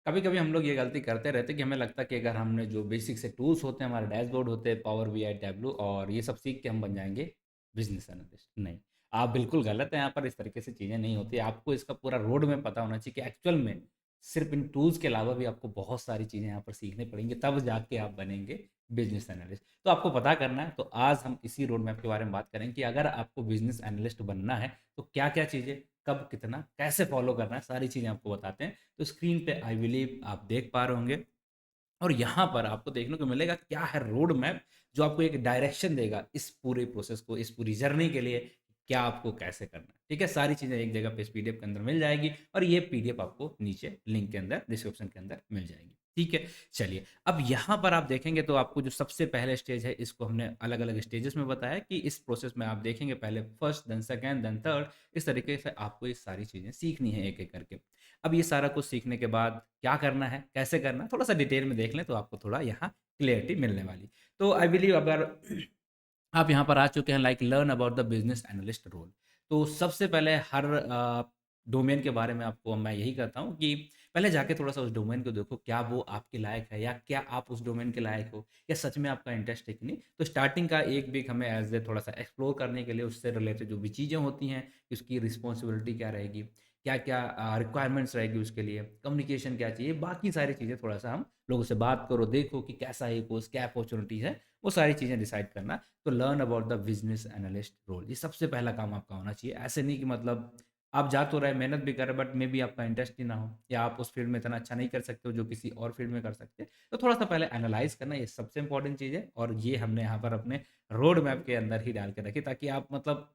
कभी-कभी हम लोग ये गलती करते रहते हैं कि हमें लगता है कि अगर हमने जो बेसिक से टूल्स होते हैं, हमारे डैशबोर्ड होते हैं, पावर बीआई, टैब्लू और ये सब सीख के हम बन जाएँगे बिज़नेस एनालिस्ट। नहीं, आप बिल्कुल गलत हैं, यहाँ पर इस तरीके से चीज़ें नहीं होती। आपको इसका पूरा रोड मैप पता होना चाहिए कि एक्चुअल में सिर्फ़ इन टूल्स के अलावा भी आपको बहुत सारी चीज़ें यहाँ पर सीखनी पड़ेंगी, तब जाके आप बनेंगे बिज़नेस एनालिस्ट। तो आपको पता करना है, तो आज हम इसी रोड मैप के बारे में बात करेंगे कि अगर आपको बिज़नेस एनालिस्ट बनना है, तो क्या-क्या चीज़ें, कब, कितना, कैसे फ़ॉलो करना है, सारी चीज़ें आपको बताते हैं। तो स्क्रीन पे आई बिलीव आप देख पा रहे होंगे और यहाँ पर आपको देखने को मिलेगा क्या है रोड मैप जो आपको एक डायरेक्शन देगा इस पूरे प्रोसेस को, इस पूरी जर्नी के लिए क्या आपको कैसे करना है। ठीक है? सारी चीज़ें एक जगह पे इस पीडीएफ के अंदर मिल जाएगी और ये पीडीएफ आपको नीचे लिंक के अंदर डिस्क्रिप्शन के अंदर मिल जाएगी। ठीक है? चलिए, अब यहाँ पर आप देखेंगे तो आपको जो सबसे पहले स्टेज है इसको हमने अलग-अलग स्टेजेस में बताया कि इस प्रोसेस में आप देखेंगे पहले first, then second, then third, इस तरीके से आपको ये सारी चीज़ें सीखनी है एक-एक करके। अब ये सारा कुछ सीखने के बाद क्या करना है, कैसे करना है, थोड़ा-सा डिटेल में देख लें तो आपको थोड़ा यहाँ क्लैरिटी मिलने वाली। तो आई बिलीव अगर आप यहाँ पर आ चुके हैं like learn about the business analyst role. तो सबसे पहले हर डोमेन के बारे में आपको मैं यही कहता हूँ कि पहले जाके थोड़ा-सा उस डोमेन को देखो, क्या वो आपके लायक है या क्या आप उस डोमेन के लायक हो या सच में आपका इंटरेस्ट है कि नहीं। तो स्टार्टिंग का 1 वीक हमें एज़ ए थोड़ा-सा एक्सप्लोर करने के लिए उससे रिलेटेड जो भी चीज़ें होती हैं, उसकी रिस्पॉन्सिबिलिटी क्या रहेगी, क्या-क्या रिक्वायरमेंट्स रहेगी उसके लिए, कम्युनिकेशन क्या चाहिए, बाकी सारी चीज़ें थोड़ा-सा हम लोगों से बात करो, देखो कि कैसा है ये कोर्स, क्या अपॉर्च्युनिटी है, वो सारी चीज़ें डिसाइड करना। तो learn about the business analyst role, ये सबसे पहला काम आपका होना चाहिए। ऐसे नहीं कि मतलब आप जा तो रहे, मेहनत भी कर रहे, बट मे बी आपका इंटरेस्ट ही ना हो या आप उस फील्ड में इतना अच्छा नहीं कर सकते हो जो किसी और फील्ड में कर सकते हैं। तो थोड़ा-सा पहले एनालाइज़ करना, ये सबसे इम्पोर्टेंट चीज़ है और ये हमने यहाँ पर अपने रोड मैप के अंदर ही डाल के रखी ताकि आप मतलब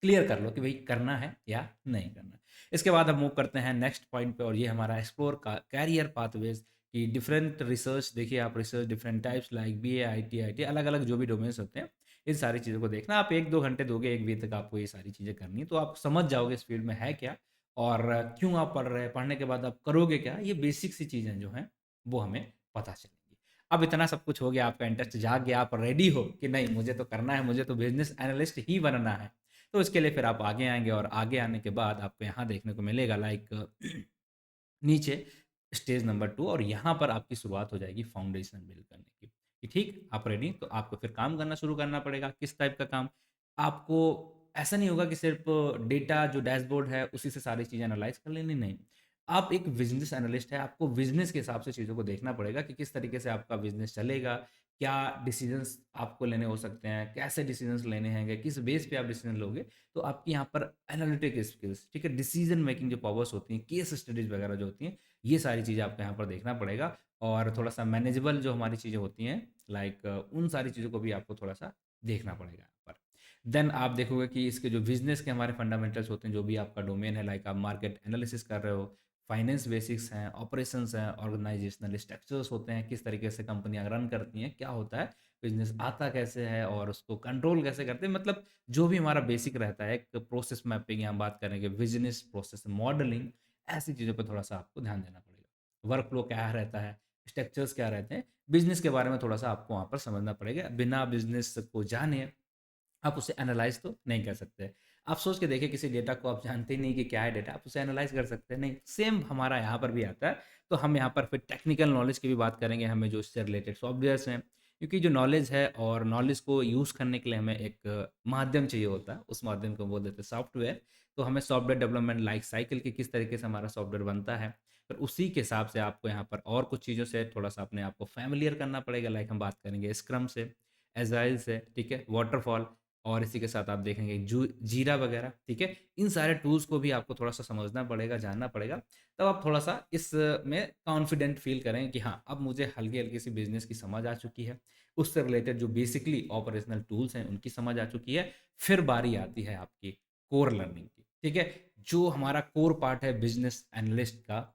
क्लियर कर लो कि भई करना है या नहीं करना। इसके बाद हम मूव करते हैं नेक्स्ट पॉइंट पे और ये हमारा एक्सप्लोर का करियर पाथवेज़ की डिफरेंट रिसर्च। देखिए आप research different types like BA, IT अलग-अलग जो भी डोमेन्स होते हैं, इन सारी चीज़ों को देखना। आप 1-2 घंटे दोगे 1 वीक तक आपको ये सारी चीज़ें करनी है, तो आप समझ जाओगे इस फील्ड में है क्या और क्यों आप पढ़ रहे हैं, पढ़ने के बाद आप करोगे क्या? ये बेसिक सी चीज़ें जो हैं, वो हमें पता चलेंगी। अब इतना सब कुछ हो गया, आपका इंटरेस्ट जाग गया, आप रेडी हो कि नहीं मुझे तो करना है, मुझे तो बिज़नेस एनालिस्ट ही बनना है। तो उसके लिए फिर आप आगे आएँगे और आगे आने के बाद आपको यहाँ देखने को मिलेगा लाइक नीचे स्टेज नंबर 2 और यहाँ पर आपकी शुरुआत हो जाएगी फाउंडेशन बिल्ड करने की। कि ठीक, आप रेडी? तो आपको फिर काम करना शुरू करना पड़ेगा। किस टाइप का काम? आपको ऐसा नहीं होगा कि सिर्फ़ डेटा जो डैशबोर्ड है, उसी से सारी चीज़ें एनालाइज़ कर लेनी, नहीं। आप एक बिज़नेस एनालिस्ट हैं, आपको बिज़नेस के हिसाब से चीज़ों को देखना पड़ेगा कि किस तरीके से आपका बिज़नेस चलेगा, क्या डिसीज़न्स आपको लेने हो सकते हैं, कैसे डिसीज़न्स लेने हैंगे, किस बेस पे आप डिसीज़न लोगे। तो आपकी यहाँ पर एनालिटिक स्किल्स, ठीक है, डिसीज़न मेकिंग जो पावर्स होती हैं, केस स्टडीज़ वगैरह जो होती हैं, ये सारी चीज़ें आपको यहाँ पर देखना पड़ेगा और थोड़ा-सा मैनेजेबल जो हमारी चीज़ें होती हैं, लाइक उन सारी चीज़ों को भी आपको थोड़ा-सा देखना पड़ेगा यहाँ पर। देन आप देखोगे कि इसके जो बिज़नेस के हमारे फंडामेंटल्स होते हैं, जो भी आपका डोमेन है, लाइक आप मार्केट एनालिसिस कर रहे हो, फाइनेंस बेसिक्स हैं, ऑपरेशंस हैं, ऑर्गेनाइजेशनल स्ट्रक्चर्स होते हैं, किस तरीके से कंपनियाँ रन करती हैं, क्या होता है, बिज़नेस आता कैसे है और उसको कंट्रोल कैसे करते हैं, मतलब जो भी हमारा बेसिक रहता है, एक प्रोसेस मैपिंग या हम बात करेंगे बिज़नेस प्रोसेस मॉडलिंग, ऐसी चीज़ों पे थोड़ा-सा आपको ध्यान देना पड़ेगा। वर्क फ्लो क्या रहता है, स्ट्रक्चर्स क्या रहते हैं, बिज़नेस के बारे में थोड़ा-सा आपको वहाँ पर समझना पड़ेगा। बिना बिज़नेस को जाने आप उसे एनालाइज़ तो नहीं कर सकते। आप सोच के देखिए किसी डेटा को आप जानते ही नहीं कि क्या है डेटा, आप उसे एनालाइज़ कर सकते हैं? नहीं। सेम हमारा यहाँ पर भी आता है। तो हम यहाँ पर फिर टेक्निकल नॉलेज की भी बात करेंगे, हमें जो इससे रिलेटेड सॉफ्टवेयर्स हैं, क्योंकि जो नॉलेज है और नॉलेज को यूज़ करने के लिए हमें एक माध्यम चाहिए होता है, उस माध्यम को बोल देते हैं सॉफ्टवेयर। तो हमें सॉफ्टवेयर डेवलपमेंट लाइफ साइकिल की किस तरीके से हमारा सॉफ्टवेयर बनता है, फिर उसी के हिसाब से आपको यहाँ पर और कुछ चीज़ों से थोड़ा-सा अपने आप को फ़ैमिलियर करना पड़ेगा, लाइक हम बात करेंगे स्क्रम से, एजाइल से, ठीक है? वाटरफॉल और इसी के साथ आप देखेंगे जीरा वगैरह, ठीक है? इन सारे टूल्स को भी आपको थोड़ा-सा समझना पड़ेगा, जानना पड़ेगा। तब आप थोड़ा-सा इसमें कॉन्फिडेंट फ़ील करेंगे कि हाँ, अब मुझे हल्की-हल्की सी बिज़नेस की समझ आ चुकी है। उससे रिलेटेड जो बेसिकली ऑपरेशनल टूल्स हैं, उनकी समझ आ चुकी है। फिर बारी आती है आपकी कोर लर्निंग की, ठीक है? जो हमारा कोर पार्ट है बिज़नेस एनालिस्ट का,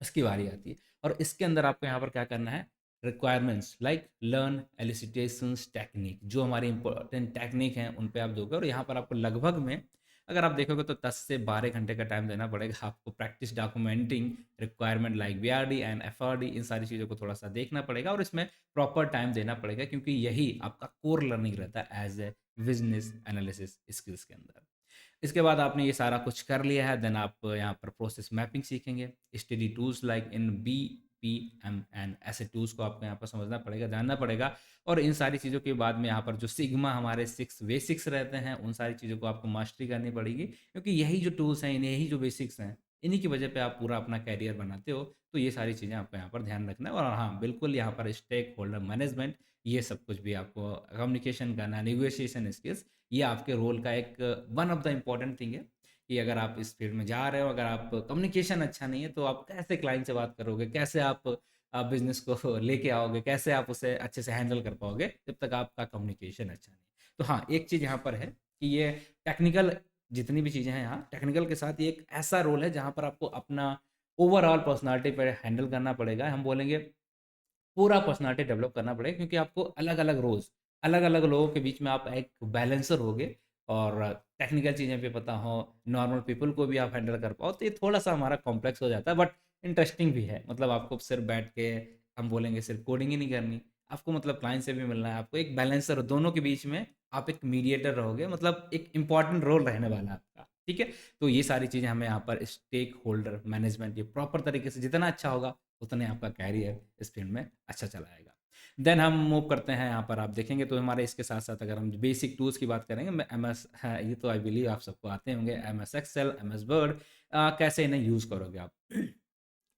उसकी बारी आती है और इसके अंदर आपको यहाँ पर क्या करना है, रिक्वायरमेंट्स लाइक लर्न एलिसिटेशंस टेक्निक, जो हमारी इंपॉर्टेंट टेक्निक हैं उन पे आप दोगे और यहाँ पर आपको लगभग में अगर आप देखोगे तो 10 से 12 घंटे का टाइम देना पड़ेगा आपको practice documenting requirement like BRD and FRD, इन सारी चीज़ों को थोड़ा सा देखना पड़ेगा और इसमें प्रॉपर टाइम देना पड़ेगा क्योंकि यही आपका कोर लर्निंग रहता है as a business analysis skills के अंदर। इसके बाद आपने ये सारा कुछ कर लिया है, देन आप यहाँ पर प्रोसेस मैपिंग सीखेंगे। स्टडी टूल्स लाइक इन बीपीएमएन, ऐसे टूल्स को आपको यहाँ पर समझना पड़ेगा, जानना पड़ेगा। और इन सारी चीज़ों के बाद में यहाँ पर जो सिग्मा हमारे 6 बेसिक्स रहते हैं, उन सारी चीज़ों को आपको मास्टरी करनी पड़ेगी, क्योंकि यही जो टूल्स हैं, यही जो बेसिक्स हैं, इन्हीं की वजह पे आप पूरा अपना करियर बनाते हो। तो ये सारी चीज़ें आपको यहाँ पर ध्यान रखना है। और हाँ, बिल्कुल यहाँ पर स्टेक होल्डर मैनेजमेंट, ये सब कुछ भी आपको, कम्युनिकेशन करना, नेगोशिएशन स्किल्स, ये आपके रोल का एक one of the important thing है कि अगर आप इस फील्ड में जा रहे हो, अगर आप कम्युनिकेशन अच्छा नहीं है, तो आप कैसे क्लाइंट से बात करोगे, कैसे आप बिजनेस को लेके आओगे, कैसे आप उसे अच्छे से हैंडल कर पाओगे जब तक आपका कम्युनिकेशन अच्छा नहीं है। तो हाँ, एक चीज़ यहाँ पर है कि ये टेक्निकल, जितनी भी चीज़ें हैं यहाँ टेक्निकल के साथ, ये एक ऐसा रोल है जहाँ पर आपको अपना ओवरऑल पर्सनालिटी पर हैंडल करना पड़ेगा। हम बोलेंगे पूरा पर्सनालिटी डेवलप करना पड़ेगा, क्योंकि आपको अलग-अलग रोल्स, अलग-अलग लोगों के बीच में आप एक बैलेंसर होगे, और टेक्निकल चीज़ें भी पता हो, नॉर्मल पीपल को भी आप हैंडल कर पाओ, तो ये थोड़ा-सा हमारा कॉम्प्लेक्स हो जाता है, बट इंटरेस्टिंग भी है। मतलब आपको सिर्फ बैठ के, हम बोलेंगे सिर्फ कोडिंग ही नहीं करनी, आपको मतलब क्लाइंट से भी मिलना है, आपको एक बैलेंसर, दोनों के बीच में आप एक मीडिएटर रहोगे, मतलब एक इम्पॉर्टेंट रोल रहने वाला है आपका, ठीक है? तो ये सारी चीज़ें हमें यहाँ पर स्टेक होल्डर मैनेजमेंट, ये प्रॉपर तरीके से जितना अच्छा होगा, उतने आपका कैरियर इस फील्ड में अच्छा चलाएगा। देन हम मूव करते हैं, यहाँ पर आप देखेंगे तो हमारे इसके साथ-साथ अगर हम बेसिक टूल्स की बात करेंगे, मैं एमएस है, ये तो आई बिलीव आप सबको आते होंगे, एमएस एक्सेल, एमएस वर्ड, कैसे इन्हें यूज़ करोगे आप।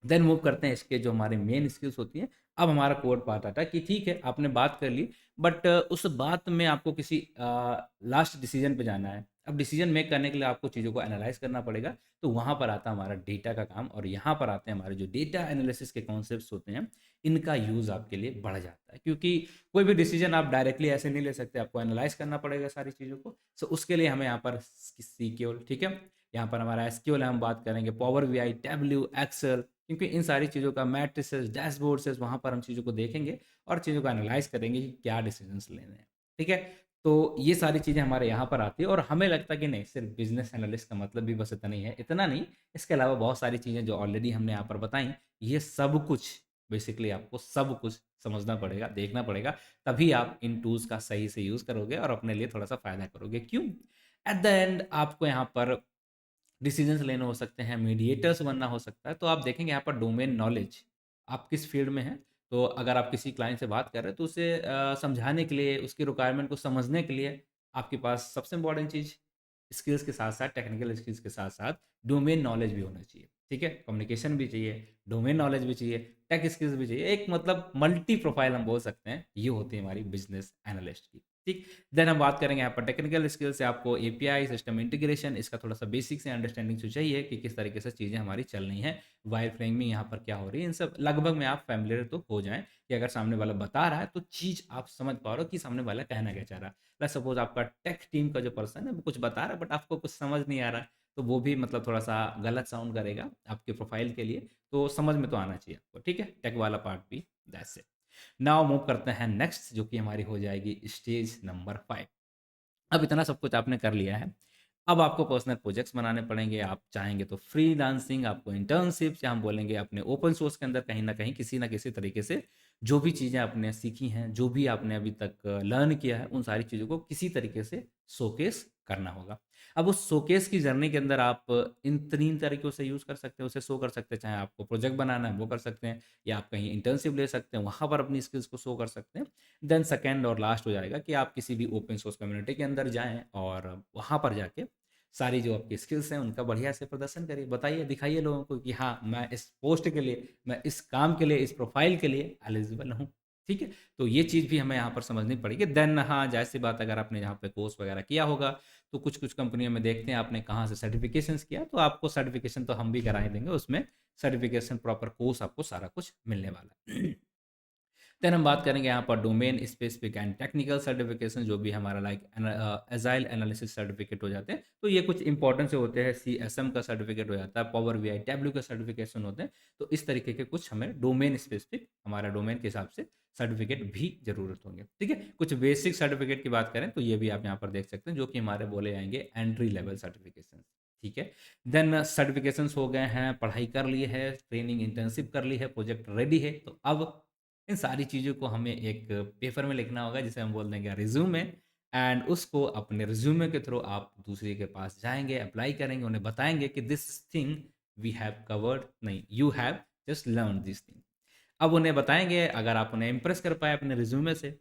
देन मूव करते हैं इसके जो हमारे मेन स्किल्स होती हैं। अब हमारा कोर पार्ट आता है कि ठीक है, आपने बात कर ली, बट उस बात में आपको किसी लास्ट डिसीजन पे जाना है। अब डिसीजन मेक करने के लिए आपको चीज़ों को एनालाइज़ करना पड़ेगा, तो वहाँ पर आता है हमारा डेटा का काम, और यहाँ पर आते हैं हमारे जो डेटा एनालिसिस के कॉन्सेप्ट्स होते हैं, इनका यूज़ आपके लिए बढ़ जाता है। क्योंकि कोई भी डिसीजन आप डायरेक्टली ऐसे नहीं ले सकते, आपको एनालाइज़ करना पड़ेगा सारी चीज़ों को। सो उसके लिए हमें यहाँ पर सीक्योल, ठीक है? यहाँ पर हमारा एसक्यूएल हम बात करेंगे, पावर बीआई, टैबल्यू, एक्सेल, क्योंकि इन सारी चीज़ों का मैट्रिसेस, डैशबोर्ड्स, वहाँ पर हम चीज़ों को देखेंगे और चीज़ों को एनालाइज़ करेंगे कि क्या डिसीजंस लेने हैं, ठीक है? तो ये सारी चीज़ें हमारे यहाँ पर आती है, और हमें लगता है कि नहीं, सिर्फ बिज़नेस एनालिस्ट का मतलब भी बस इतना ही है, इतना नहीं, इसके अलावा बहुत सारी चीज़ें जो ऑलरेडी हमने यहाँ पर बताई, ये सब कुछ बेसिकली आपको सब कुछ समझना पड़ेगा, देखना पड़ेगा, तभी आप इन टूल्स का सही से यूज़ करोगे और अपने लिए थोड़ा-सा फ़ायदा करोगे। क्यों? एट द एंड आपको यहाँ पर डिसीजंस लेने हो सकते हैं, मीडिएटर्स बनना हो सकता है, तो आप देखेंगे यहाँ पर डोमेन नॉलेज, आप किस फील्ड में हैं, तो अगर आप किसी क्लाइंट से बात कर रहे हैं, तो उसे समझाने के लिए, उसकी रिक्वायरमेंट को समझने के लिए, आपके पास सबसे इम्पोर्टेंट चीज़, स्किल्स के साथ-साथ, टेक्निकल स्किल्स के साथ-साथ डोमेन नॉलेज भी होना चाहिए, ठीक है? कम्युनिकेशन भी चाहिए, डोमेन नॉलेज भी चाहिए, टेक स्किल्स भी चाहिए, एक मतलब मल्टी प्रोफाइल हम बोल सकते हैं, ये होती है हमारी बिज़नेस एनालिस्ट की, ठीक? देन हम बात करेंगे यहाँ पर टेक्निकल स्किल से, आपको एपीआई, सिस्टम इंटीग्रेशन, इसका थोड़ा-सा बेसिक से अंडरस्टैंडिंग तो चाहिए कि किस तरीके से चीज़ें हमारी चल रही हैं, वायर फ्रेमिंग यहाँ पर क्या हो रही है, इन सब लगभग में आप फ़ैमिलियर तो हो जाएँ कि अगर सामने वाला बता रहा है, तो चीज़ आप समझ पा रहे हो कि सामने वाला कहना क्या चाह रहा है। लेट्स सपोज़ आपका टेक टीम का जो पर्सन है, वो कुछ बता रहा है, बट आपको कुछ समझ नहीं आ रहा है, तो वो भी मतलब थोड़ा-सा गलत साउंड करेगा आपके प्रोफ़ाइल के लिए, तो समझ में तो आना चाहिए आपको, ठीक है? टेक वाला पार्ट भी, दैट्स इट। नाउ मूव करते हैं नेक्स्ट, जो कि हमारी हो जाएगी स्टेज नंबर 5। अब इतना सब कुछ आपने कर लिया है। अब आपको पर्सनल प्रोजेक्ट्स बनाने पड़ेंगे, आप चाहेंगे तो फ्रीलांसिंग, आपको इंटर्नशिप्स, या हम बोलेंगे अपने ओपन सोर्स के अंदर कहीं न कहीं किसी न किसी तरीके से जो भी चीज़ें आपने सीखी हैं, जो भी आपने अभी तक लर्न किया है, उन सारी चीज़ों को किसी तरीके से शोकेस करना होगा। अब उस शोकेस की जर्नी के अंदर आप इन 3 तरीकों से यूज़ कर सकते हैं, उसे शो कर सकते हैं, चाहे आपको प्रोजेक्ट बनाना है, वो कर सकते हैं, या आप कहीं इंटर्नशिप ले सकते हैं, वहाँ पर अपनी स्किल्स को शो कर सकते हैं। देन सेकंड और लास्ट हो जाएगा कि आप किसी भी ओपन सोर्स कम्युनिटी के अंदर जाएँ और वहाँ पर जाके सारी जो आपकी स्किल्स हैं, उनका बढ़िया से प्रदर्शन करिए। बताइए, दिखाइए लोगों को कि हाँ, मैं इस पोस्ट के लिए, मैं इस काम के लिए, इस प्रोफ़ाइल के लिए एलिजिबल हूँ। ठीक है? तो ये चीज़ भी हमें यहाँ पर समझनी पड़ेगी। देन हाँ, ज़ाहिर-सी बात, अगर आपने यहाँ पे कोर्स वगैरह किया होगा, तो कुछ-कुछ कंपनियों में देखते हैं आपने कहाँ से सर्टिफ़िकेशंस किया, तो आपको सर्टिफ़िकेशन तो हम भी करा ही देंगे। उसमें सर्टिफ़िकेशन प्रॉपर कोर्स आपको सारा कुछ मिलने वाला है। देन हम बात करेंगे यहाँ पर domain specific and technical certification, जो भी हमारा लाइक एजाइल एनालिसिस सर्टिफिकेट हो जाते हैं, तो ये कुछ इंपॉर्टेंट से होते हैं। सीएसएम का सर्टिफिकेट हो जाता है, पावर बीआई, टैब्लू का सर्टिफिकेशन होते हैं। तो इस तरीके के कुछ हमें डोमेन स्पेसिफिक, हमारा डोमेन के हिसाब से सर्टिफिकेट भी ज़रूरत होंगे, ठीक है? कुछ बेसिक सर्टिफिकेट की बात करें तो ये भी आप यहाँ पर देख सकते हैं, जो कि हमारे बोले जाएंगे एंट्री लेवल सर्टिफिकेशन, ठीक है? देन सर्टिफिकेशंस हो गए हैं, पढ़ाई कर ली है, ट्रेनिंग इंटर्नशिप कर ली है, प्रोजेक्ट रेडी है, तो अब इन सारी चीज़ों को हमें एक पेपर में लिखना होगा, जिसे हम बोल देंगे रिज़्यूमे। एंड उसको अपने रिज्यूमे के थ्रू आप दूसरे के पास जाएंगे, अप्लाई करेंगे, उन्हें बताएंगे कि this thing we have covered, नहीं, you have just learn this thing. अब उन्हें बताएंगे, अगर आप उन्हें इंप्रेस कर पाए अपने रिज्यूमे से,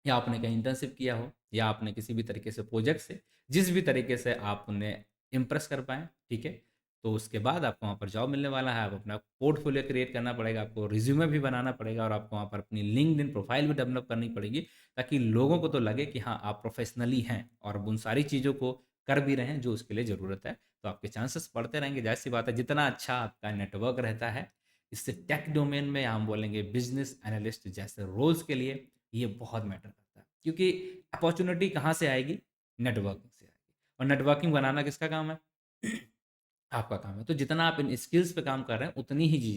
या आपने कहीं इंटर्नशिप किया हो, या आपने किसी भी तरीके से प्रोजेक्ट से, जिस भी तरीके से आप उन्हें इम्प्रेस कर पाएँ, ठीक है? तो उसके बाद आपको वहाँ पर जॉब मिलने वाला है। आप अपना पोर्टफोलियो क्रिएट करना पड़ेगा, आपको रिज्यूमे भी बनाना पड़ेगा, और आपको वहाँ पर अपनी लिंक्डइन प्रोफाइल भी डेवलप करनी पड़ेगी, ताकि लोगों को तो लगे कि हाँ, आप प्रोफेशनली हैं और उन सारी चीज़ों को कर भी रहे हैं जो उसके लिए ज़रूरत है। तो आपके चांसेस बढ़ते रहेंगे। ज़ाहिर-सी बात है, जितना अच्छा आपका नेटवर्क रहता है, इससे टेक डोमेन में हम बोलेंगे बिज़नेस एनालिस्ट जैसे रोल्स के लिए ये बहुत मैटर करता है, क्योंकि अपॉर्चुनिटी कहाँ से आएगी? नेटवर्किंग से आएगी, और नेटवर्किंग बनाना किसका काम है? आपका काम है। तो जितना आप इन स्किल्स पे काम कर रहे हैं, उतनी ही जी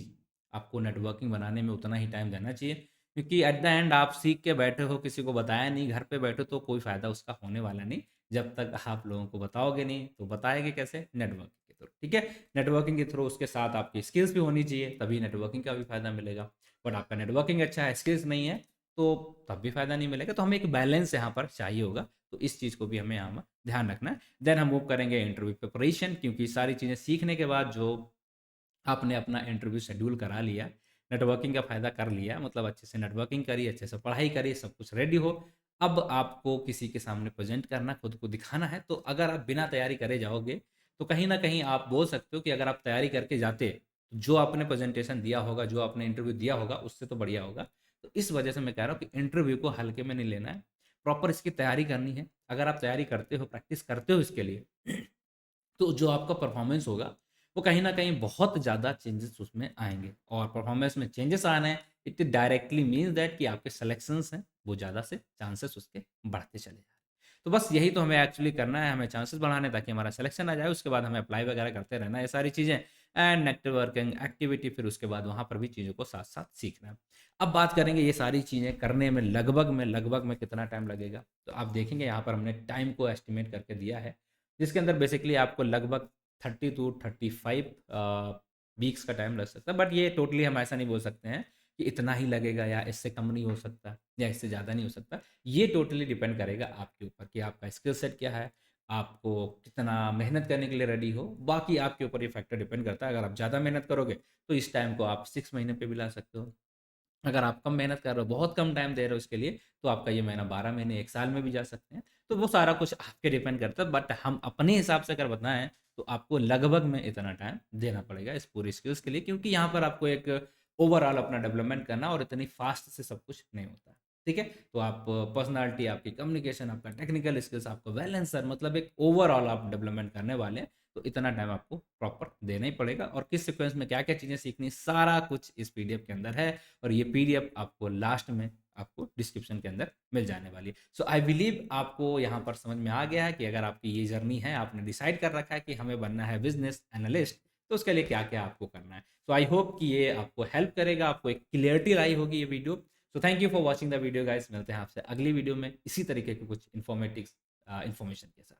आपको नेटवर्किंग बनाने में उतना ही टाइम देना चाहिए, क्योंकि एट द एंड आप सीख के बैठे हो, किसी को बताया नहीं, घर पे बैठे हो, तो कोई फ़ायदा उसका होने वाला नहीं। जब तक आप लोगों को बताओगे नहीं, तो बताएँगे कैसे? नेटवर्किंग के थ्रू, ठीक है? नेटवर्किंग के थ्रू उसके साथ आपकी स्किल्स भी होनी चाहिए, तभी नेटवर्किंग का भी फ़ायदा मिलेगा। बट आपका नेटवर्किंग अच्छा है, स्किल्स नहीं है, तो तब भी फ़ायदा नहीं मिलेगा। तो हमें एक बैलेंस यहाँ पर चाहिए होगा, तो इस चीज़ को भी हमें यहाँ ध्यान रखना है। देन हम मूव करेंगे इंटरव्यू प्रिपरेशन, क्योंकि सारी चीज़ें सीखने के बाद जो आपने अपना इंटरव्यू शेड्यूल करा लिया, नेटवर्किंग का फ़ायदा कर लिया, मतलब अच्छे से नेटवर्किंग करी, अच्छे से पढ़ाई करी, सब कुछ रेडी हो, अब आपको किसी के सामने प्रेज़ेंट करना, खुद को दिखाना है। तो अगर आप बिना तैयारी करे जाओगे, तो कहीं न कहीं आप बोल सकते हो कि अगर आप तैयारी करके जाते, जो आपने प्रेज़ेंटेशन दिया होगा, जो आपने इंटरव्यू दिया होगा, उससे तो बढ़िया होगा। तो इस वजह से मैं कह रहा हूँ कि इंटरव्यू को हल्के में नहीं लेना है, प्रॉपर इसकी तैयारी करनी है। अगर आप तैयारी करते हो, प्रैक्टिस करते हो इसके लिए, तो जो आपका परफॉर्मेंस होगा, वो कहीं न कहीं बहुत ज़्यादा चेंजेस उसमें आएँगे, और परफॉर्मेंस में चेंजेस आ रहे हैं, इट डायरेक्टली मीन्स दैट कि आपके सिलेक्शंस हैं, वो ज़्यादा से चांसेस उसके बढ़ते चले जा रहे हैं। तो बस यही तो हमें एक्चुअली करना है, हमें चांसेस बढ़ाने हैं ताकि हमारा सिलेक्शन आ जाए, उसके बाद हमें अप्लाई वगैरह करते रहना है ये सारी चीज़ें, एंड नेटवर्किंग एक्टिविटी, फिर उसके बाद वहाँ पर भी चीज़ों को साथ-साथ सीखना है। अब बात करेंगे ये सारी चीज़ें करने में लगभग में कितना टाइम लगेगा, तो आप देखेंगे यहाँ पर हमने टाइम को एस्टिमेट करके दिया है, जिसके अंदर बेसिकली आपको लगभग 30 टू 35 वीक्स का टाइम लग सकता है। बट ये टोटली हम ऐसा नहीं बोल सकते हैं कि इतना ही लगेगा, या इससे कम नहीं हो सकता, या इससे ज़्यादा नहीं हो सकता। ये टोटली डिपेंड करेगा आपके ऊपर कि आपका स्किल सेट क्या है, आपको कितना मेहनत करने के लिए रेडी हो। बाकी आपके ऊपर ये फैक्टर डिपेंड करता है। अगर आप ज़्यादा मेहनत करोगे, तो इस टाइम को आप 6 महीने पे भी ला सकते हो। अगर आप कम मेहनत कर रहे हो, बहुत कम टाइम दे रहे हो इसके लिए, तो आपका ये महीना 12 महीने, 1 साल में भी जा सकते हैं। तो वो सारा कुछ आपके डिपेंड करता है, बट हम अपने हिसाब से अगर बताएँ, तो आपको लगभग में इतना टाइम देना पड़ेगा इस पूरी स्किल्स के लिए, क्योंकि यहाँ पर आपको एक ओवरऑल अपना डेवलपमेंट करना, और इतनी फास्ट से सब कुछ नहीं होता है। ठीक है? तो आप पर्सनैलिटी, आपकी कम्युनिकेशन, आपका टेक्निकल स्किल्स, आपका वेल एंसर, मतलब एक ओवरऑल आप डेवलपमेंट करने वाले हैं, तो इतना टाइम आपको प्रॉपर देना ही पड़ेगा। और किस सीक्वेंस में क्या-क्या चीज़ें सीखनी, सारा कुछ इस पीडीएफ के अंदर है, और ये पीडीएफ आपको लास्ट में आपको डिस्क्रिप्शन के अंदर मिल जाने वाली है। सो आई बिलीव आपको यहाँ पर समझ में आ गया है कि अगर आपकी ये जर्नी है, आपने डिसाइड कर रखा है कि हमें बनना है बिज़नेस एनालिस्ट, तो उसके लिए क्या-क्या आपको करना है। सो आई होप कि ये आपको हेल्प करेगा, आपको एक क्लैरिटी लाई होगी ये video. So thank you for watching the video guys, मिलते हैं आपसे अगली वीडियो में इसी तरीके के कुछ इन्फॉर्मेटिव इन्फॉर्मेशन के साथ।